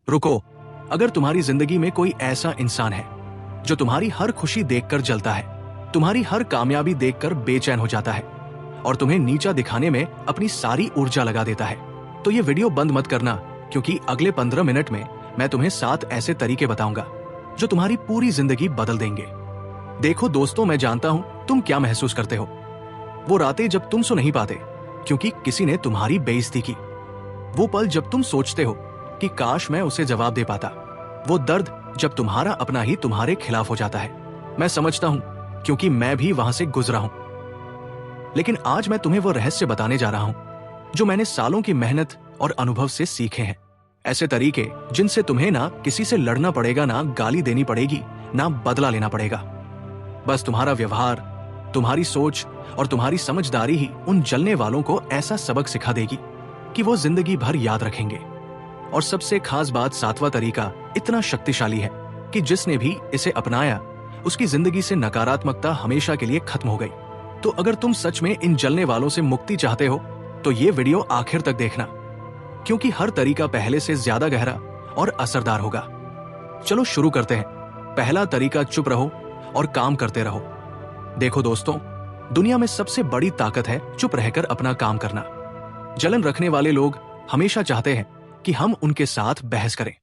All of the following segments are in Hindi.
रुको, अगर तुम्हारी जिंदगी में कोई ऐसा इंसान है जो तुम्हारी हर खुशी देखकर जलता है, तुम्हारी हर कामयाबी देखकर बेचैन हो जाता है और तुम्हें नीचा दिखाने में अपनी सारी ऊर्जा लगा देता है, तो ये वीडियो बंद मत करना, क्योंकि अगले 15 मिनट में मैं तुम्हें 7 ऐसे तरीके बताऊंगा जो तुम्हारी पूरी जिंदगी बदल देंगे। देखो दोस्तों, मैं जानता हूं तुम क्या महसूस करते हो। वो रातें जब तुम सो नहीं पाते क्योंकि किसी ने तुम्हारी बेइज्जती की, वो पल जब तुम सोचते हो कि काश मैं उसे जवाब दे पाता, वो दर्द जब तुम्हारा अपना ही तुम्हारे खिलाफ हो जाता है। मैं समझता हूं, क्योंकि मैं भी वहां से गुजरा हूं। लेकिन आज मैं तुम्हें वो रहस्य बताने जा रहा हूं जो मैंने सालों की मेहनत और अनुभव से सीखे हैं। ऐसे तरीके जिनसे तुम्हें ना किसी से लड़ना पड़ेगा, ना गाली देनी पड़ेगी, ना बदला लेना पड़ेगा। बस तुम्हारा व्यवहार, तुम्हारी सोच और तुम्हारी समझदारी ही उन जलने वालों को ऐसा सबक सिखा देगी कि वो जिंदगी भर याद रखेंगे। और सबसे खास बात, 7वां तरीका इतना शक्तिशाली है कि जिसने भी इसे अपनाया उसकी जिंदगी से नकारात्मकता हमेशा के लिए खत्म हो गई। तो अगर तुम सच में इन जलने वालों से मुक्ति चाहते हो तो ये वीडियो आखिर तक देखना, क्योंकि हर तरीका पहले से ज्यादा गहरा और असरदार होगा। चलो शुरू करते हैं। पहला तरीका, चुप रहो और काम करते रहो। देखो दोस्तों, दुनिया में सबसे बड़ी ताकत है चुप रहकर अपना काम करना। जलन रखने वाले लोग हमेशा चाहते हैं कि हम उनके साथ बहस करें,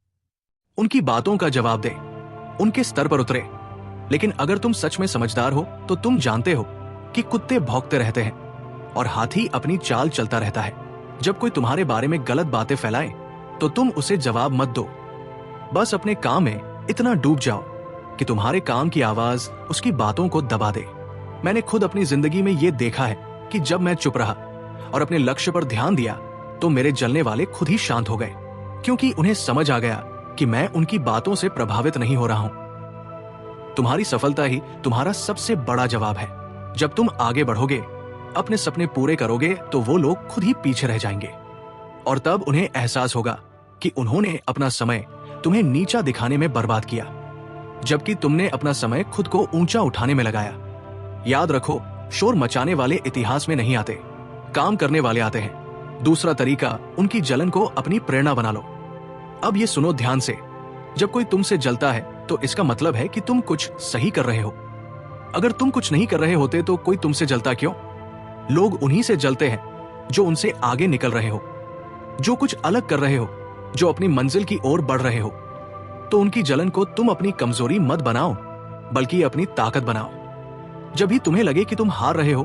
उनकी बातों का जवाब दें, उनके स्तर पर उतरे। लेकिन अगर तुम सच में समझदार हो तो तुम जानते हो कि कुत्ते भौंकते रहते हैं और हाथी अपनी चाल चलता रहता है। जब कोई तुम्हारे बारे में गलत बातें फैलाए तो तुम उसे जवाब मत दो, बस अपने काम में इतना डूब जाओ कि तुम्हारे काम की आवाज उसकी बातों को दबा दे। मैंने खुद अपनी जिंदगी में यह देखा है कि जब मैं चुप रहा और अपने लक्ष्य पर ध्यान दिया तो मेरे जलने वाले खुद ही शांत हो गए, क्योंकि उन्हें समझ आ गया कि मैं उनकी बातों से प्रभावित नहीं हो रहा हूं। तुम्हारी सफलता ही तुम्हारा सबसे बड़ा जवाब है। जब तुम आगे बढ़ोगे, अपने सपने पूरे करोगे, तो वो लोग खुद ही पीछे रह जाएंगे और तब उन्हें एहसास होगा कि उन्होंने अपना समय तुम्हें नीचा दिखाने में बर्बाद किया, जबकि तुमने अपना समय खुद को ऊंचा उठाने में लगाया। याद रखो, शोर मचाने वाले इतिहास में नहीं आते, काम करने वाले आते हैं। दूसरा तरीका, उनकी जलन को अपनी प्रेरणा बना लो। अब ये सुनो ध्यान से, जब कोई तुमसे जलता है तो इसका मतलब है कि तुम कुछ सही कर रहे हो। अगर तुम कुछ नहीं कर रहे होते तो कोई तुमसे जलता क्यों? लोग उन्हीं से जलते हैं जो उनसे आगे निकल रहे हो, जो कुछ अलग कर रहे हो, जो अपनी मंजिल की ओर बढ़ रहे हो। तो उनकी जलन को तुम अपनी कमजोरी मत बनाओ, बल्कि अपनी ताकत बनाओ। जब भी तुम्हें लगे कि तुम हार रहे हो,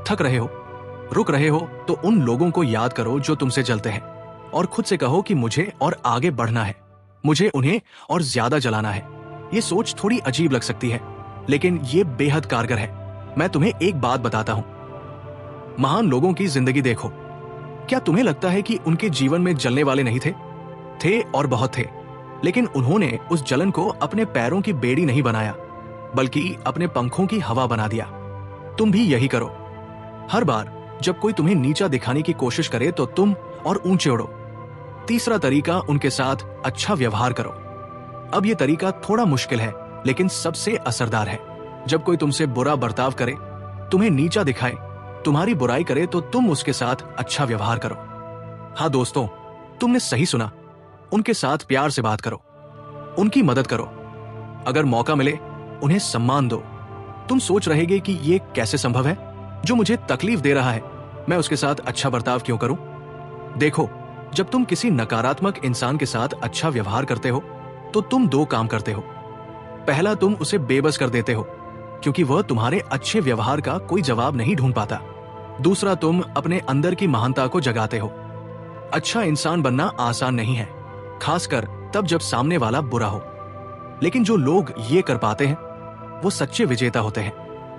थक रहे हो, रुक रहे हो, तो उन लोगों को याद करो जो तुमसे जलते हैं और खुद से कहो कि मुझे और आगे बढ़ना है, मुझे उन्हें और ज्यादा जलाना है। ये सोच थोड़ी अजीब लग सकती है, लेकिन ये बेहद कारगर है। मैं तुम्हें एक बात बताता हूं, महान लोगों की जिंदगी देखो। क्या तुम्हें लगता है कि उनके जीवन में जलने वाले नहीं थे? थे और बहुत थे, लेकिन उन्होंने उस जलन को अपने पैरों की बेड़ी नहीं बनाया, बल्कि अपने पंखों की हवा बना दिया। तुम भी यही करो। हर बार जब कोई तुम्हें नीचा दिखाने की कोशिश करे तो तुम और ऊंचे उड़ो। तीसरा तरीका, उनके साथ अच्छा व्यवहार करो। अब यह तरीका थोड़ा मुश्किल है, लेकिन सबसे असरदार है। जब कोई तुमसे बुरा बर्ताव करे, तुम्हें नीचा दिखाए, तुम्हारी बुराई करे, तो तुम उसके साथ अच्छा व्यवहार करो। हाँ दोस्तों, तुमने सही सुना, उनके साथ प्यार से बात करो, उनकी मदद करो। अगर मौका मिले, उन्हें सम्मान दो। तुम सोच रहेगे कि ये कैसे संभव है? जो मुझे तकलीफ दे रहा है, मैं उसके साथ अच्छा बर्ताव क्यों करूं? देखो, जब तुम किसी नकारात्मक इंसान के साथ अच्छा व्यवहार करते हो तो तुम 2 काम करते हो। पहला, तुम उसे बेबस कर देते हो, क्योंकि वह तुम्हारे अच्छे व्यवहार का कोई जवाब नहीं ढूंढ पाता। दूसरा, तुम अपने अंदर की महानता को जगाते हो। अच्छा इंसान बनना आसान नहीं है, खासकर तब जब सामने वाला बुरा हो। लेकिन जो लोग ये कर पाते हैं वो सच्चे विजेता होते हैं,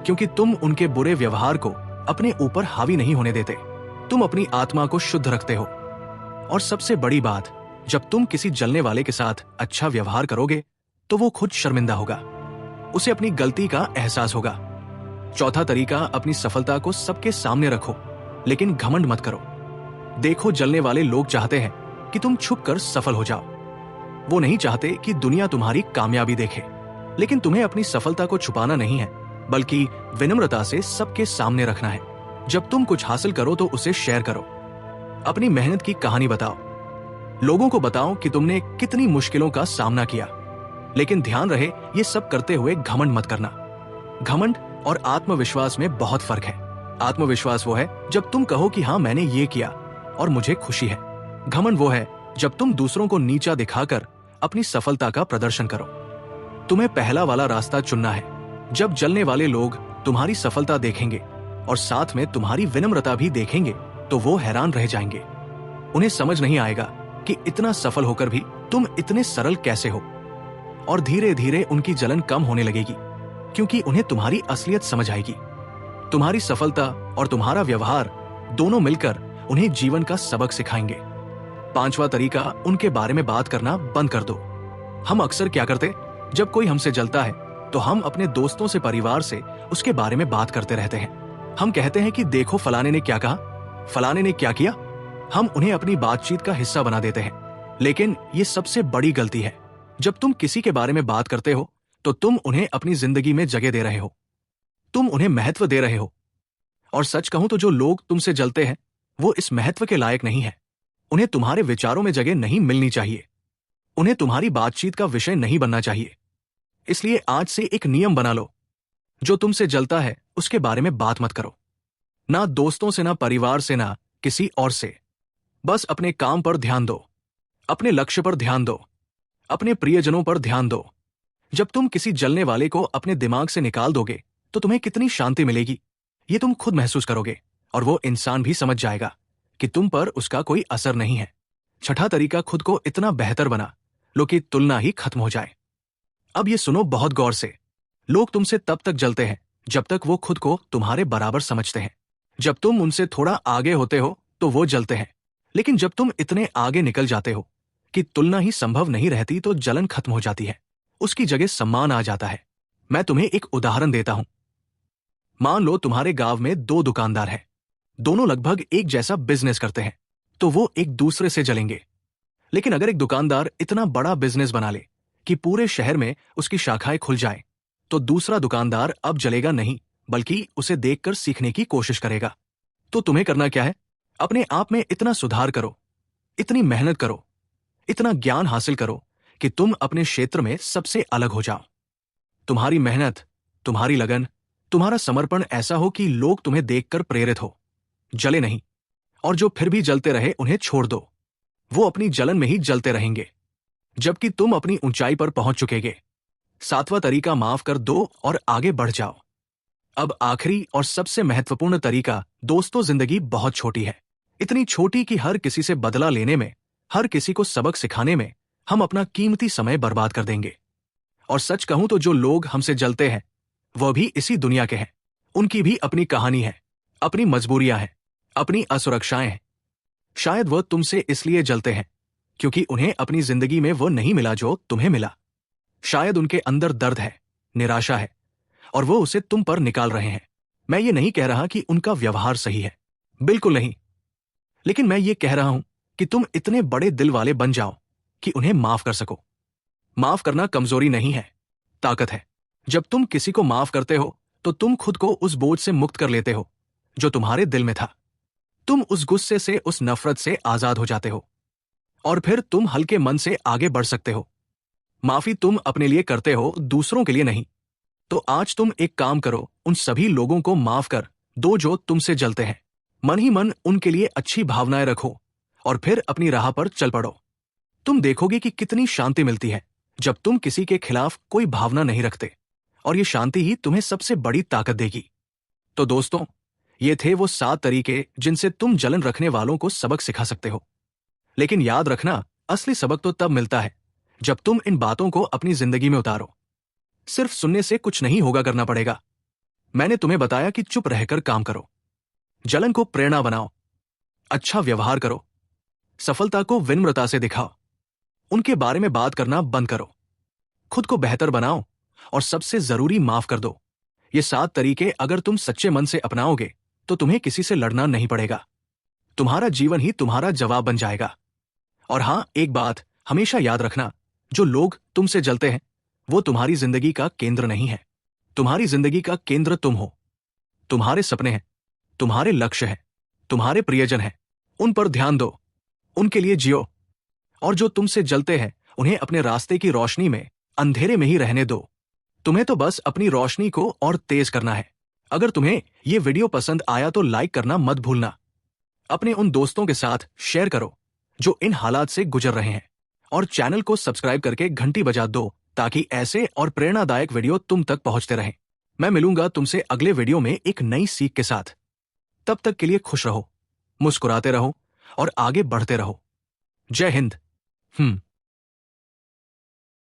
क्योंकि तुम उनके बुरे व्यवहार को अपने ऊपर हावी नहीं होने देते। तुम अपनी आत्मा को शुद्ध रखते हो। और सबसे बड़ी बात, जब तुम किसी जलने वाले के साथ अच्छा व्यवहार करोगे तो वो खुद शर्मिंदा होगा, उसे अपनी गलती का एहसास होगा। चौथा तरीका, अपनी सफलता को सबके सामने रखो, लेकिन घमंड मत करो। देखो, जलने वाले लोग चाहते हैं कि तुम छुपकर सफल हो जाओ। वो नहीं चाहते कि दुनिया तुम्हारी कामयाबी देखे, लेकिन तुम्हें अपनी सफलता को छुपाना नहीं है, बल्कि विनम्रता से सबके सामने रखना है। जब तुम कुछ हासिल करो तो उसे शेयर करो, अपनी मेहनत की कहानी बताओ। लोगों को बताओ कि तुमने कितनी मुश्किलों का सामना किया। लेकिन ध्यान रहे, ये सब करते हुए घमंड मत करना। घमंड और आत्मविश्वास में बहुत फर्क है। आत्मविश्वास वो है जब तुम कहो कि हाँ मैंने ये किया और मुझे खुशी है। घमंड वो है जब तुम दूसरों को नीचा दिखाकर अपनी सफलता का प्रदर्शन करो। तुम्हें पहला वाला रास्ता चुनना है। जब जलने वाले लोग तुम्हारी सफलता देखेंगे और साथ में तुम्हारी विनम्रता भी देखेंगे तो वो हैरान रह जाएंगे। उन्हें समझ नहीं आएगा कि इतना सफल होकर भी तुम इतने सरल कैसे हो। और धीरे धीरे उनकी जलन कम होने लगेगी, क्योंकि उन्हें तुम्हारी असलियत समझ आएगी। तुम्हारी सफलता और तुम्हारा व्यवहार दोनों मिलकर उन्हें जीवन का सबक सिखाएंगे। पांचवा तरीका, उनके बारे में बात करना बंद कर दो। हम अक्सर क्या करते, जब कोई हमसे जलता है तो हम अपने दोस्तों से, परिवार से उसके बारे में बात करते रहते हैं। हम कहते हैं कि देखो फलाने ने क्या कहा, फलाने ने क्या किया। हम उन्हें अपनी बातचीत का हिस्सा बना देते हैं। लेकिन ये सबसे बड़ी गलती है। जब तुम किसी के बारे में बात करते हो तो तुम उन्हें अपनी जिंदगी में जगह दे रहे हो, तुम उन्हें महत्व दे रहे हो। और सच कहूं तो जो लोग तुमसे जलते हैं वो इस महत्व के लायक नहीं है। उन्हें तुम्हारे विचारों में जगह नहीं मिलनी चाहिए। उन्हें तुम्हारी बातचीत का विषय नहीं बनना चाहिए। इसलिए आज से एक नियम बना लो, जो तुमसे जलता है उसके बारे में बात मत करो। ना दोस्तों से, ना परिवार से, ना किसी और से। बस अपने काम पर ध्यान दो, अपने लक्ष्य पर ध्यान दो, अपने प्रियजनों पर ध्यान दो। जब तुम किसी जलने वाले को अपने दिमाग से निकाल दोगे तो तुम्हें कितनी शांति मिलेगी, ये तुम खुद महसूस करोगे। और वो इंसान भी समझ जाएगा कि तुम पर उसका कोई असर नहीं है। छठा तरीका, खुद को इतना बेहतर बना लो कि तुलना ही खत्म हो जाए। अब ये सुनो बहुत गौर से। लोग तुमसे तब तक जलते हैं जब तक वो खुद को तुम्हारे बराबर समझते हैं। जब तुम उनसे थोड़ा आगे होते हो तो वो जलते हैं। लेकिन जब तुम इतने आगे निकल जाते हो कि तुलना ही संभव नहीं रहती तो जलन खत्म हो जाती है। उसकी जगह सम्मान आ जाता है। मैं तुम्हें एक उदाहरण देता हूं। मान लो तुम्हारे गांव में दो दुकानदार हैं। दोनों लगभग एक जैसा बिजनेस करते हैं, तो वो एक दूसरे से जलेंगे। लेकिन अगर एक दुकानदार इतना बड़ा बिजनेस बना ले कि पूरे शहर में उसकी शाखाएं खुल जाए, तो दूसरा दुकानदार अब जलेगा नहीं, बल्कि उसे देखकर सीखने की कोशिश करेगा। तो तुम्हें करना क्या है? अपने आप में इतना सुधार करो, इतनी मेहनत करो, इतना ज्ञान हासिल करो कि तुम अपने क्षेत्र में सबसे अलग हो जाओ। तुम्हारी मेहनत, तुम्हारी लगन, तुम्हारा समर्पण ऐसा हो कि लोग तुम्हें देखकर प्रेरित हो, जले नहीं। और जो फिर भी जलते रहे उन्हें छोड़ दो। वो अपनी जलन में ही जलते रहेंगे, जबकि तुम अपनी ऊंचाई पर पहुंच चुकेगे। सातवां तरीका, माफ कर दो और आगे बढ़ जाओ। अब आखिरी और सबसे महत्वपूर्ण तरीका, दोस्तों जिंदगी बहुत छोटी है। इतनी छोटी कि हर किसी से बदला लेने में, हर किसी को सबक सिखाने में हम अपना कीमती समय बर्बाद कर देंगे। और सच कहूं तो जो लोग हमसे जलते हैं वह भी इसी दुनिया के हैं। उनकी भी अपनी कहानी है, अपनी मजबूरियां हैं, अपनी असुरक्षाएं हैं। शायद वह तुमसे इसलिए जलते हैं क्योंकि उन्हें अपनी जिंदगी में वो नहीं मिला जो तुम्हें मिला। शायद उनके अंदर दर्द है, निराशा है, और वो उसे तुम पर निकाल रहे हैं। मैं ये नहीं कह रहा कि उनका व्यवहार सही है, बिल्कुल नहीं। लेकिन मैं ये कह रहा हूं कि तुम इतने बड़े दिल वाले बन जाओ कि उन्हें माफ कर सको। माफ करना कमजोरी नहीं है, ताकत है। जब तुम किसी को माफ करते हो तो तुम खुद को उस बोझ से मुक्त कर लेते हो जो तुम्हारे दिल में था। तुम उस गुस्से से, उस नफरत से आजाद हो जाते हो, और फिर तुम हल्के मन से आगे बढ़ सकते हो। माफी तुम अपने लिए करते हो, दूसरों के लिए नहीं। तो आज तुम एक काम करो, उन सभी लोगों को माफ कर दो जो तुमसे जलते हैं। मन ही मन उनके लिए अच्छी भावनाएं रखो और फिर अपनी राह पर चल पड़ो। तुम देखोगे कि कितनी शांति मिलती है जब तुम किसी के खिलाफ कोई भावना नहीं रखते, और ये शांति ही तुम्हें सबसे बड़ी ताकत देगी। तो दोस्तों, ये थे वो 7 तरीके जिनसे तुम जलन रखने वालों को सबक सिखा सकते हो। लेकिन याद रखना, असली सबक तो तब मिलता है जब तुम इन बातों को अपनी जिंदगी में उतारो। सिर्फ सुनने से कुछ नहीं होगा, करना पड़ेगा। मैंने तुम्हें बताया कि चुप रहकर काम करो, जलन को प्रेरणा बनाओ, अच्छा व्यवहार करो, सफलता को विनम्रता से दिखाओ, उनके बारे में बात करना बंद करो, खुद को बेहतर बनाओ, और सबसे जरूरी, माफ कर दो। ये 7 तरीके अगर तुम सच्चे मन से अपनाओगे तो तुम्हें किसी से लड़ना नहीं पड़ेगा। तुम्हारा जीवन ही तुम्हारा जवाब बन जाएगा। और हां, एक बात हमेशा याद रखना, जो लोग तुमसे जलते हैं वो तुम्हारी जिंदगी का केंद्र नहीं है। तुम्हारी जिंदगी का केंद्र तुम हो। तुम्हारे सपने हैं, तुम्हारे लक्ष्य हैं, तुम्हारे प्रियजन हैं। उन पर ध्यान दो, उनके लिए जियो, और जो तुमसे जलते हैं उन्हें अपने रास्ते की रोशनी में अंधेरे में ही रहने दो। तुम्हें तो बस अपनी रोशनी को और तेज करना है। अगर तुम्हें ये वीडियो पसंद आया तो लाइक करना मत भूलना। अपने उन दोस्तों के साथ शेयर करो जो इन हालात से गुजर रहे हैं, और चैनल को सब्सक्राइब करके घंटी बजा दो ताकि ऐसे और प्रेरणादायक वीडियो तुम तक पहुंचते रहें। मैं मिलूंगा तुमसे अगले वीडियो में एक नई सीख के साथ। तब तक के लिए खुश रहो, मुस्कुराते रहो और आगे बढ़ते रहो। जय हिंद।